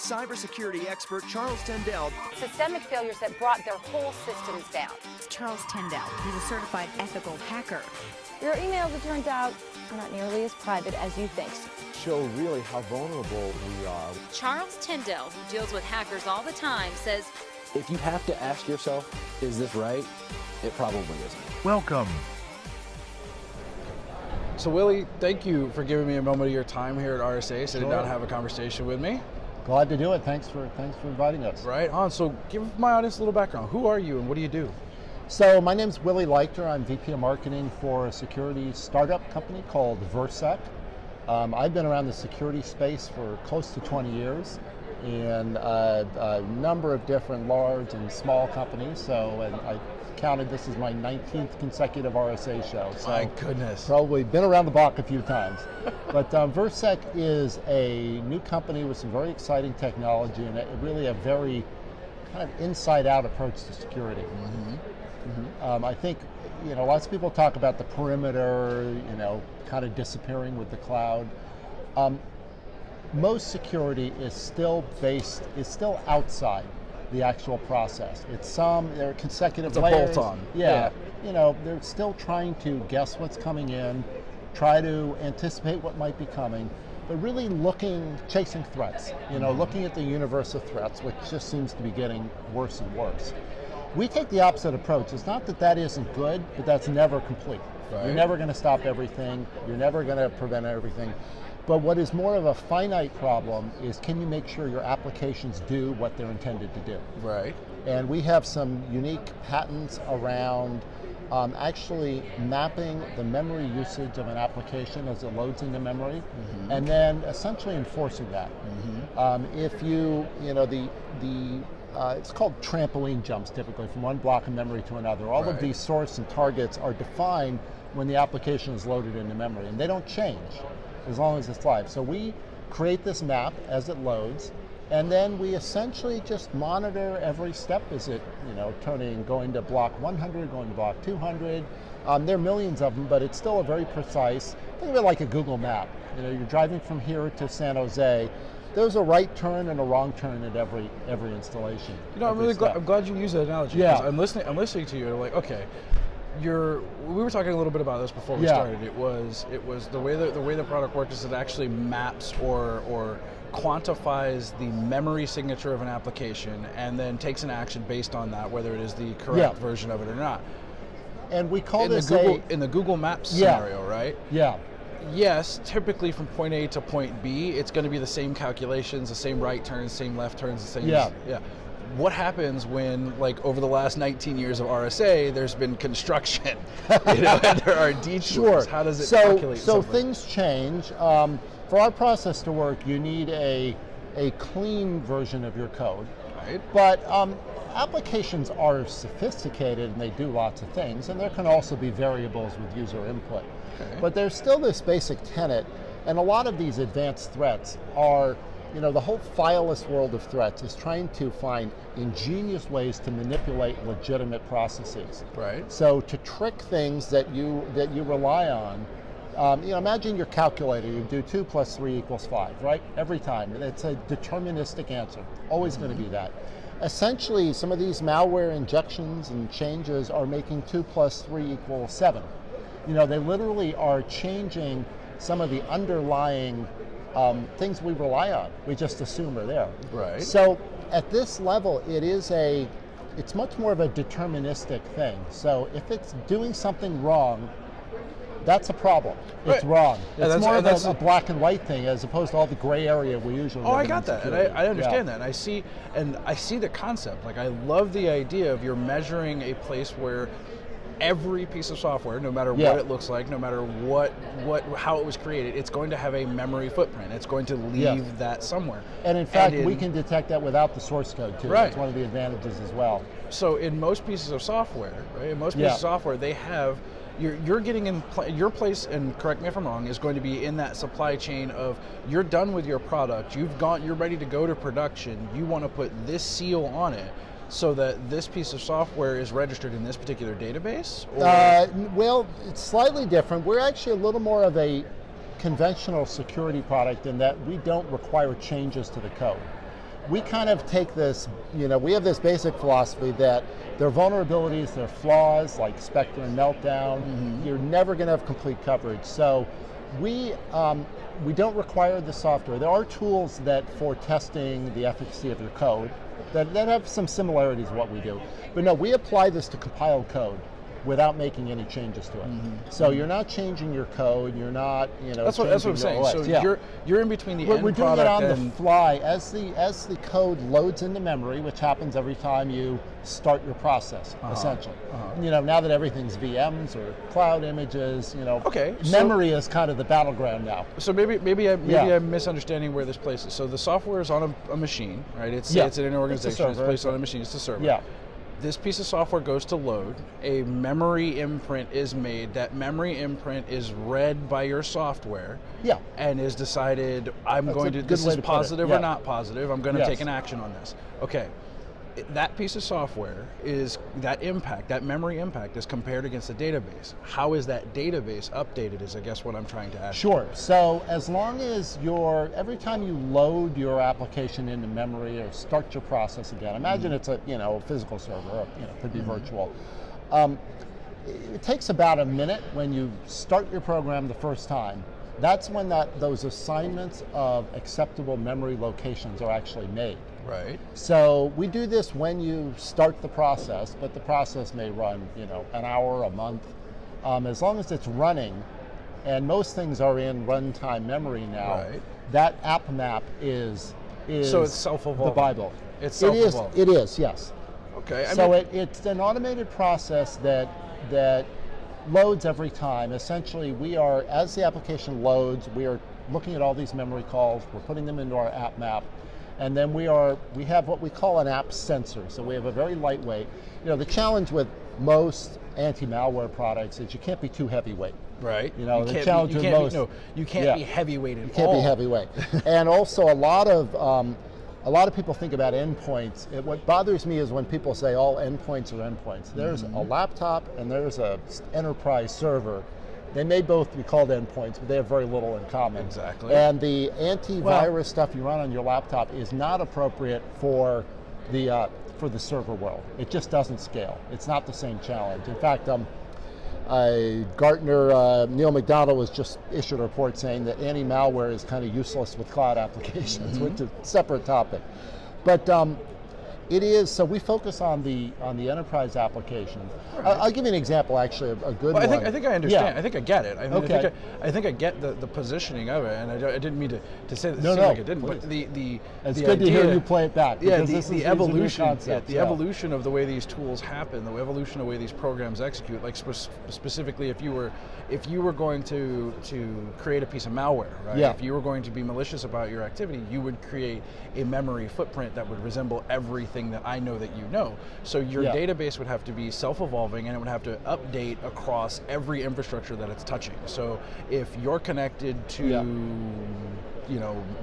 cybersecurity expert Charles Tendell. Systemic failures that brought their whole systems down. Charles Tendell, he's a certified ethical hacker. Your emails, it turns out, are not nearly as private as you think. Show really how vulnerable we are. Charles Tendell, who deals with hackers all the time, says, if you have to ask yourself, is this right? It probably isn't. Welcome. So Willy, thank you for giving me a moment of your time here at RSA, sitting Sure. down to have a conversation with me. Glad to do it. Thanks for inviting us. Right on. So give my audience a little background. Who are you and what do you do? So my name's Willy Leichter. I'm VP of Marketing for a security startup company called Virsec. I've been around the security space for close to 20 years in a number of different large and small companies. So and I counted this as my 19th consecutive RSA show. So My goodness. probably been around the block a few times. But Virsec is a new company with some very exciting technology and really a very kind of inside-out approach to security. I think, lots of people talk about the perimeter, kind of disappearing with the cloud. Most security is still still outside the actual process. There are consecutive layers. It's a bolt-on. Yeah. They're still trying to guess what's coming in, try to anticipate what might be coming, but really chasing threats, looking at the universe of threats, which just seems to be getting worse and worse. We take the opposite approach. It's not that isn't good, but that's never complete. Right. You're never going to stop everything. You're never going to prevent everything. But what is more of a finite problem is, can you make sure your applications do what they're intended to do? Right. And we have some unique patents around actually mapping the memory usage of an application as it loads into memory, and then essentially enforcing that. If you, it's called trampoline jumps typically from one block of memory to another. All of these source and targets are defined when the application is loaded into memory, and they don't change as long as it's live. So we create this map as it loads, and then we essentially just monitor every step as it, going to block 100, going to block 200. There are millions of them, but it's still a very precise, think of it like a Google map. You're driving from here to San Jose. There's a right turn and a wrong turn at every installation. I'm really glad you used that analogy. Yeah. I'm listening to you. And I'm like, okay, we were talking a little bit about this before we started. It was the way the product works is it actually maps or quantifies the memory signature of an application and then takes an action based on that, whether it is the correct version of it or not. And we call this in the Google Maps scenario, right? Yeah. Yes, typically from point A to point B, it's going to be the same calculations, the same right turns, same left turns, the same. Yeah. What happens when, over the last 19 years of RSA, there's been construction, and there are detours? Sure. How does it calculate So something? things change. For our process to work, you need a clean version of your code. Right. But applications are sophisticated and they do lots of things, and there can also be variables with user input. Okay. But there's still this basic tenet, and a lot of these advanced threats are, the whole fileless world of threats is trying to find ingenious ways to manipulate legitimate processes. Right. So to trick things that you rely on, imagine your calculator, you do 2 + 3 = 5, right? Every time. It's a deterministic answer, always going to be that. Essentially, some of these malware injections and changes are making 2 + 3 = 7. They literally are changing some of the underlying things we rely on. We just assume are there. Right. So at this level, it's much more of a deterministic thing. So if it's doing something wrong, that's a problem. It's wrong. It's more of a black and white thing as opposed to all the gray area we usually. I got that, and I understand that. And I see the concept. I love the idea of you're measuring a place where every piece of software, no matter what it looks like, no matter how it was created, it's going to have a memory footprint. It's going to leave that somewhere. And in fact, we can detect that without the source code too. Right. That's one of the advantages as well. So in most pieces of software, right? In most pieces of software, they have you're getting in your place, and correct me if I'm wrong, is going to be in that supply chain of you're done with your product, you're ready to go to production. You want to put this seal on it, so that this piece of software is registered in this particular database? Well, it's slightly different. We're actually a little more of a conventional security product in that we don't require changes to the code. we kind of take this, we have this basic philosophy that there are vulnerabilities, there are flaws like Spectre and Meltdown. You're never going to have complete coverage. So we don't require the software. There are tools that for testing the efficacy of your code that have some similarities to what we do. But no, we apply this to compiled code without making any changes to it. So you're not changing your code, you're not, That's what I'm saying. So you're in between the end we're doing product it on and the fly as the code loads into memory, which happens every time you start your process, essentially. Now that everything's VMs or cloud images, memory is kind of the battleground now. So maybe I'm misunderstanding where this place is. So the software is on a machine, right? It's in an organization. It's placed on a machine. It's a server. Yeah. This piece of software goes to load, a memory imprint is made, that memory imprint is read by your software, and is decided, this is positive or not positive, I'm going to take an action on this. Okay, that piece of software is, that memory impact is compared against the database. How is that database updated is I guess what I'm trying to ask. Sure, so as long as every time you load your application into memory or start your process again, imagine it's a physical server, or it could be virtual. It takes about a minute when you start your program the first time. That's when those assignments of acceptable memory locations are actually made. Right. So we do this when you start the process, but the process may run, an hour, a month. As long as it's running, and most things are in runtime memory now, that app map is so it's self-evolving. The Bible. It's self-evolving. It is, yes. Okay. It's an automated process that loads every time. Essentially, as the application loads, we are looking at all these memory calls, we're putting them into our app map, and then we have what we call an app sensor. So we have a very lightweight. The challenge with most anti-malware products is you can't be too heavyweight. Right. The challenge with most. You can't be heavyweight at all. You can't be heavyweight. And also a lot of people think about endpoints. What bothers me is when people say all endpoints are endpoints. There's a laptop and there's an enterprise server. They may both be called endpoints, but they have very little in common. Exactly. And the antivirus stuff you run on your laptop is not appropriate for the server world. It just doesn't scale. It's not the same challenge. In fact, Gartner, Neil McDonald was just issued a report saying that anti-malware is kind of useless with cloud applications, which is a separate topic. But it is, so we focus on the enterprise application. I'll give you an example, actually, a good one. I think I understand. I think I get it. I think I get the positioning of it, and I didn't mean to say that it seemed like it didn't. Please. But the it's the good idea, to hear you play it back. Yeah, the evolution, the evolution of the way these tools happen, the evolution of the way these programs execute. Like specifically, if you were going to create a piece of malware, right? Yeah. If you were going to be malicious about your activity, you would create a memory footprint that would resemble everything that I know that you know. So your database would have to be self-evolving, and it would have to update across every infrastructure that it's touching. So if you're connected to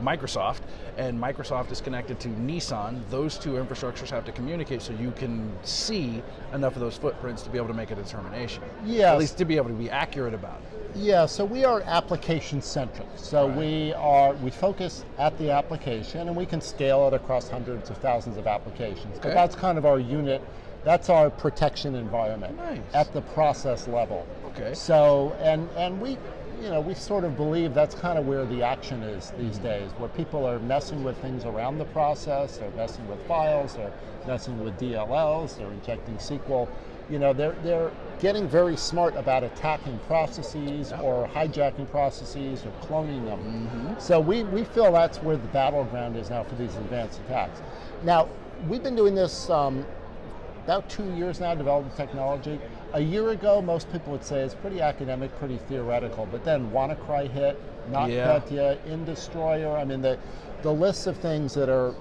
Microsoft, and Microsoft is connected to Nissan, those two infrastructures have to communicate so you can see enough of those footprints to be able to make a determination. Yes. At least to be able to be accurate about it. Yeah, so we are application centric. So we focus at the application, and we can scale it across hundreds of thousands of applications. But that's kind of our unit. That's our protection environment at the process level. Okay. So and we sort of believe that's kind of where the action is these days, where people are messing with things around the process, they're messing with files, they're messing with DLLs, they're injecting SQL. They're getting very smart about attacking processes or hijacking processes or cloning them. So we feel that's where the battleground is now for these advanced attacks. Now, we've been doing this about 2 years now, developing technology. A year ago, most people would say it's pretty academic, pretty theoretical, but then WannaCry hit, NotPetya, InDestroyer. I mean, the list of things that are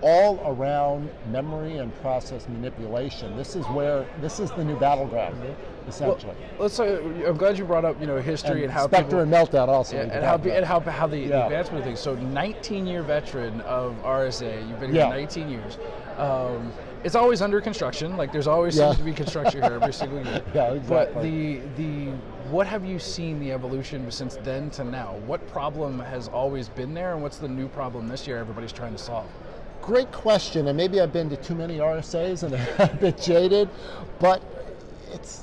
all around memory and process manipulation. This is the new battleground, essentially. Well, let's say, I'm glad you brought up history and how Spectre and Meltdown also. And how the advancement of things. So 19-year veteran of RSA, you've been here 19 years. It's always under construction. Like there's always seems to be construction here every single year. Yeah, exactly. But what have you seen the evolution since then to now? What problem has always been there, and what's the new problem this year everybody's trying to solve? Great question, and maybe I've been to too many RSAs and I'm a bit jaded, but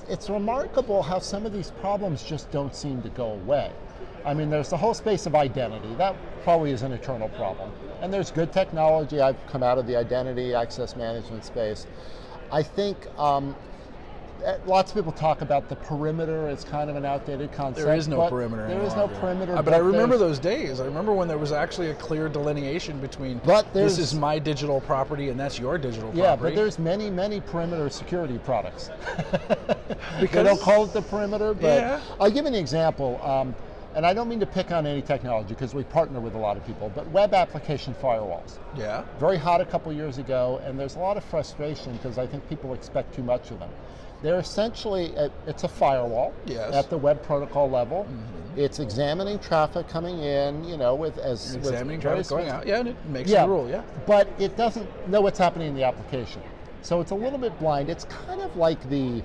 it's remarkable how some of these problems just don't seem to go away. I mean, there's the whole space of identity. That probably is an eternal problem. And there's good technology. I've come out of the identity access management space. I think lots of people talk about the perimeter. It's kind of an outdated concept. There is no perimeter There any is no longer. perimeter. But I remember those days. I remember when there was actually a clear delineation between this is my digital property and that's your digital property. Yeah, but there's many, many perimeter security products. They don't call it the perimeter, but I'll give you an example. And I don't mean to pick on any technology because we partner with a lot of people, but web application firewalls. Yeah. Very hot a couple years ago, and there's a lot of frustration because I think people expect too much of them. They're essentially, it's a firewall at the web protocol level. Mm-hmm. It's examining traffic coming in, examining traffic going out. Yeah, and it makes a rule, But it doesn't know what's happening in the application. So it's a little bit blind. It's kind of like the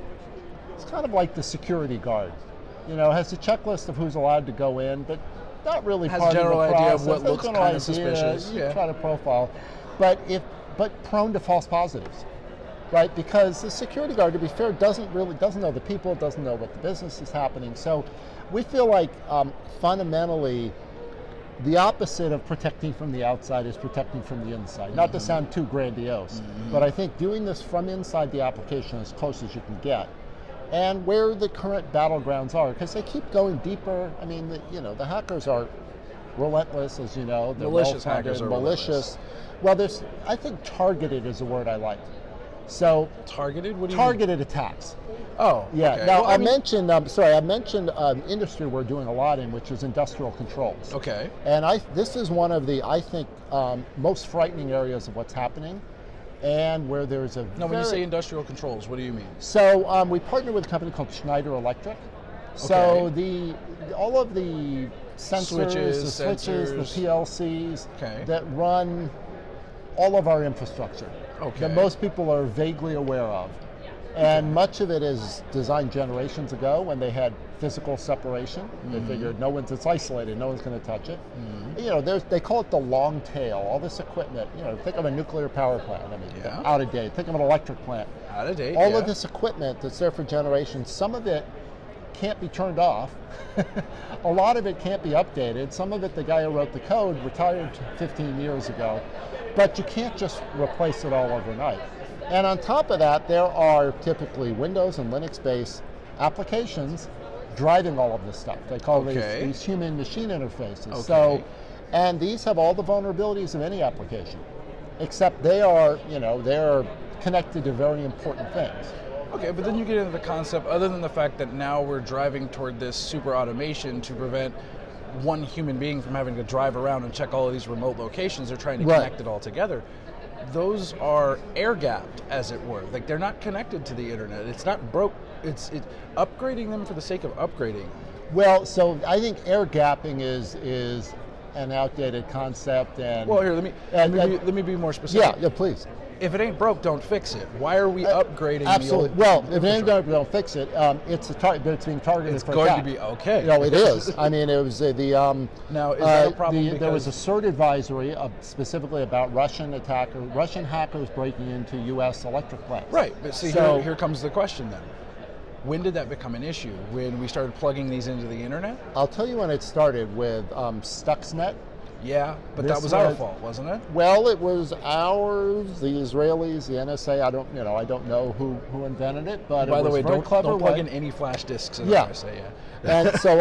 security guard. Has a checklist of who's allowed to go in, but not really has part a general of the idea process. of what looks kind of suspicious. You try to profile, but prone to false positives, right? Because the security guard, to be fair, doesn't know the people, doesn't know what the business is happening. So we feel like fundamentally the opposite of protecting from the outside is protecting from the inside. Not to sound too grandiose, but I think doing this from inside the application as close as you can get. And where the current battlegrounds are, because they keep going deeper. I mean, the hackers are relentless, as you know. They're malicious hackers are malicious. Well, I think targeted is a word I like. So targeted? What do you targeted attacks. Oh, yeah. Okay. Now I mentioned industry we're doing a lot in, which is industrial controls. Okay. And this is one of the most frightening areas of what's happening. And where there's when you say industrial controls, what do you mean? So we partner with a company called Schneider Electric. So all of the sensors, the PLCs that run all of our infrastructure that most people are vaguely aware of. And much of it is designed generations ago when they had physical separation. They figured it's isolated, no one's going to touch it. They call it the long tail, all this equipment. Think of a nuclear power plant, out of date. Think of an electric plant. Out of date, All of this equipment that's there for generations, some of it can't be turned off. A lot of it can't be updated. Some of it, the guy who wrote the code retired 15 years ago. But you can't just replace it all overnight. And on top of that, there are typically Windows and Linux-based applications driving all of this stuff. They call these human-machine interfaces. And these have all the vulnerabilities of any application, except they're connected to very important things. Okay, but then you get into the concept, other than the fact that now we're driving toward this super automation to prevent one human being from having to drive around and check all of these remote locations, they're trying to connect it all together. Those are air-gapped, as it were. Like, they're not connected to the internet. It's not broke. It's upgrading them for the sake of upgrading. Well, so I think air-gapping is an outdated concept. And well, here, let me be more specific. Yeah, please. If it ain't broke, don't fix it. Why are we upgrading absolutely. the old Well, if it ain't broke, don't fix it. It's being targeted it's for going attack. to be okay. No, it is. I mean, it was now, is that a problem? There was a CERT advisory specifically about Russian hackers breaking into U.S. electric plants. Right, but see, here comes the question then. When did that become an issue? When we started plugging these into the internet? I'll tell you when it started with Stuxnet. Yeah, but that was our fault, wasn't it? Well, it was ours, the Israelis, the NSA. I don't know who invented it, but by it the was way, a very clever don't plug in any flash disks in RSA. And so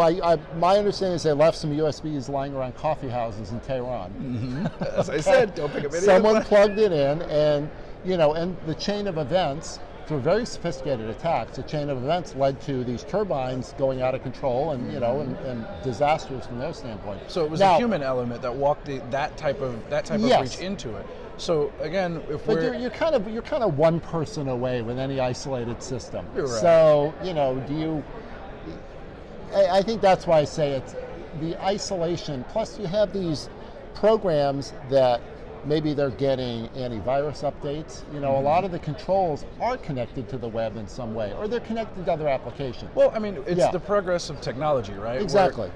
my understanding is they left some USBs lying around coffee houses in Tehran. Mm-hmm. As I said, don't pick up any. Someone plugged it in, and and the chain of events. Through very sophisticated attacks, the chain of events led to these turbines going out of control, and and disasters from their standpoint. So it was a human element that walked that type of breach into it. So again, you're kind of one person away with any isolated system. You're right. So I think that's why I say it's the isolation. Plus, you have these programs that. Maybe they're getting antivirus updates. A lot of the controls are connected to the web in some way, or they're connected to other applications. Well, I mean, it's the progress of technology, right? Exactly.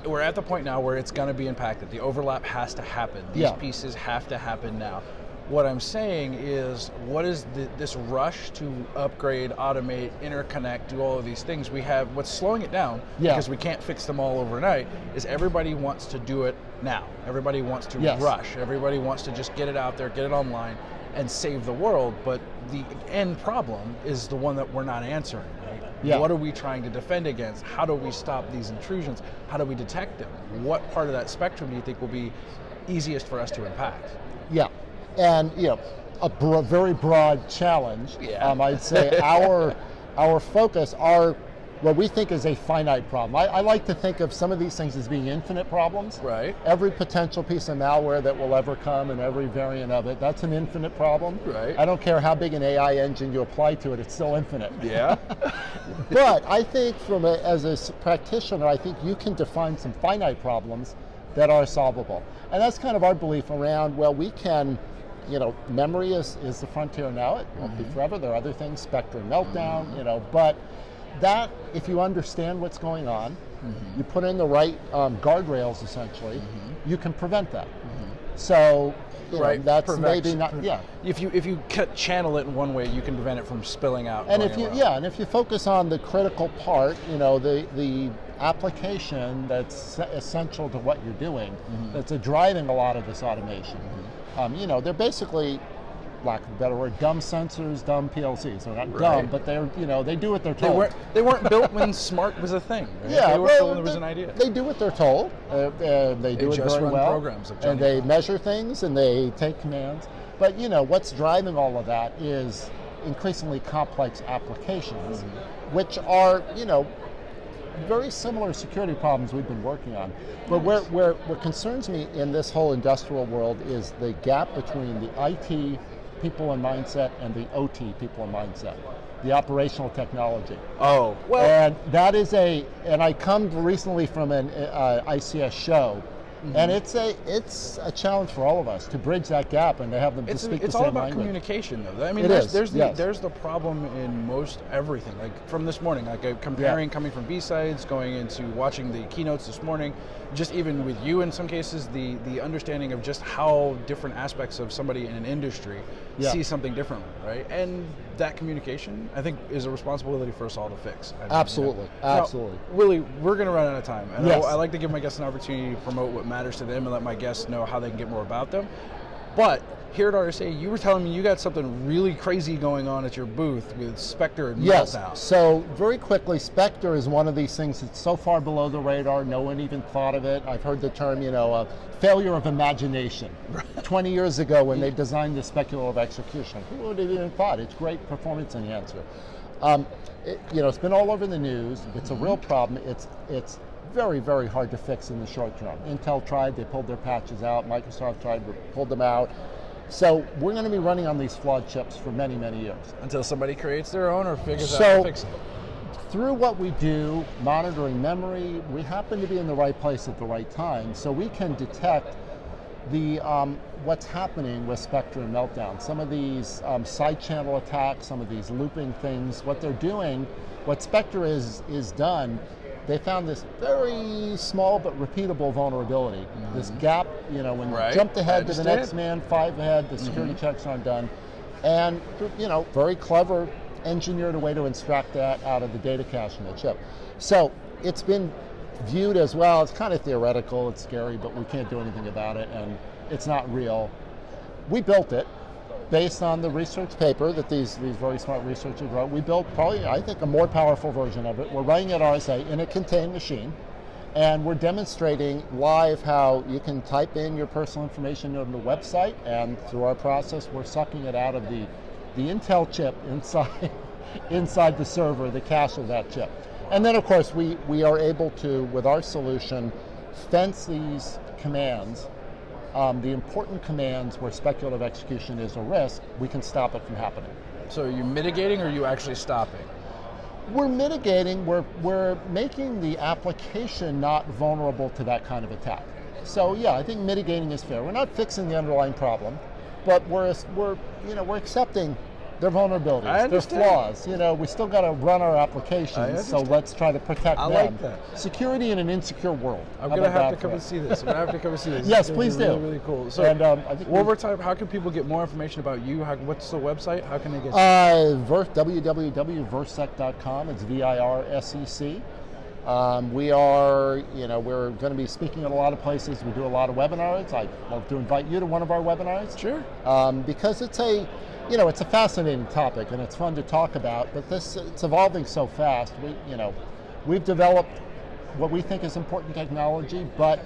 We're at the point now where it's going to be impacted. The overlap has to happen. These pieces have to happen now. What I'm saying is, what is this rush to upgrade, automate, interconnect, do all of these things? We have, what's slowing it down, because we can't fix them all overnight, is everybody wants to do it now. Everybody wants to rush. Everybody wants to just get it out there, get it online, and save the world. But the end problem is the one that we're not answering, right? Yeah. What are we trying to defend against? How do we stop these intrusions? How do we detect them? What part of that spectrum do you think will be easiest for us to impact? Yeah. And a very broad challenge. I'd say our focus, what we think is a finite problem. I like to think of some of these things as being infinite problems. Right. Every potential piece of malware that will ever come and every variant of it, that's an infinite problem. Right. I don't care how big an AI engine you apply to it, it's still infinite. Yeah. But I think as a practitioner, I think you can define some finite problems that are solvable. And that's kind of our belief around, well, we can, memory is the frontier now. It won't be forever. There are other things, Spectre and Meltdown, but that, if you understand what's going on, you put in the right guardrails, essentially, you can prevent that. So, that's maybe not, If you channel it in one way, you can prevent it from spilling out. And if you focus on the critical part, the application that's essential to what you're doing, that's driving a lot of this automation. They're basically, lack of a better word, dumb sensors, dumb PLCs. They're not dumb, but they're, they do what they're told. They weren't built when smart was a thing. Right? Yeah, they were built when there was an idea. They do what they're told. They do it just very run well. Programs like and they measure things and they take commands. But what's driving all of that is increasingly complex applications, which are, very similar security problems we've been working on. But what concerns me in this whole industrial world is the gap between the IT people and mindset and the OT people and mindset, the operational technology. Oh, well. And that is and I come recently from an ICS show, and it's a challenge for all of us to bridge that gap and to have them to speak the same language. It's all about communication, though. I mean, there's the problem in most everything. Like from this morning, like comparing coming from B-sides, going into watching the keynotes this morning, just even with you in some cases, the understanding of just how different aspects of somebody in an industry see something differently, right? And that communication, I think, is a responsibility for us all to fix. Absolutely, absolutely. Now, Willy, we're going to run out of time. And I like to give my guests an opportunity to promote what matters to them and let my guests know how they can get more about them. But here at RSA, you were telling me you got something really crazy going on at your booth with Spectre and Meltdown. So very quickly, Spectre is one of these things that's so far below the radar, no one even thought of it. I've heard the term, failure of imagination. 20 years ago when they designed the speculative execution, who would have even thought? It's great performance enhancer. It's been all over the news. It's a real problem. It's very, very hard to fix in the short term. Intel tried, they pulled their patches out. Microsoft tried, pulled them out. So we're going to be running on these flawed chips for many, many years. Until somebody creates their own or figures out how to fix it. Through what we do, monitoring memory, we happen to be in the right place at the right time, so we can detect the what's happening with Spectre and Meltdown. Some of these side channel attacks, some of these looping things, what they're doing, what Spectre is done, they found this very small but repeatable vulnerability. This gap, when you jumped ahead to the next man, 5 ahead, the security checks aren't done. And, very clever, engineered a way to extract that out of the data cache in the chip. So it's been viewed as, well, it's kind of theoretical, it's scary, but we can't do anything about it, and it's not real. We built it based on the research paper that these very smart researchers wrote. We built probably, I think, a more powerful version of it. We're running at RSA in a contained machine, and we're demonstrating live how you can type in your personal information on the website, and through our process, we're sucking it out of the Intel chip inside the server, the cache of that chip. And then, of course, we are able to, with our solution, fence these commands. The important commands where speculative execution is a risk, we can stop it from happening. So are you mitigating or are you actually stopping? We're mitigating, we're making the application not vulnerable to that kind of attack. So yeah, I think mitigating is fair. We're not fixing the underlying problem, but we're accepting They're vulnerabilities. I They're understand. flaws. You know, we still got to run our applications, so understand. let's try to protect I them. like that. Security in an insecure world. I'm How gonna about have that to come for and us? see this. I'm gonna have to come and see this. Yes, It's gonna be please really, do. really cool. So, And I think one more time, how can people get more information about you? What's the website? How can they get? www.virsec.com. It's VIRSEC. We are, we're going to be speaking at a lot of places. We do a lot of webinars. I'd love to invite you to one of our webinars. Sure. Because it's it's a fascinating topic and it's fun to talk about. But it's evolving so fast. We've developed what we think is important technology, but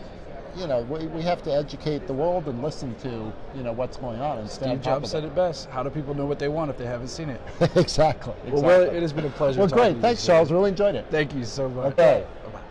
we have to educate the world and listen to what's going on and Steve Jobs said it best. How do people know what they want if they haven't seen it? Exactly. Well, it has been a pleasure. Well, talking to great. you Thanks, today. Charles. Really enjoyed it. Thank you so much. Okay. Bye-bye.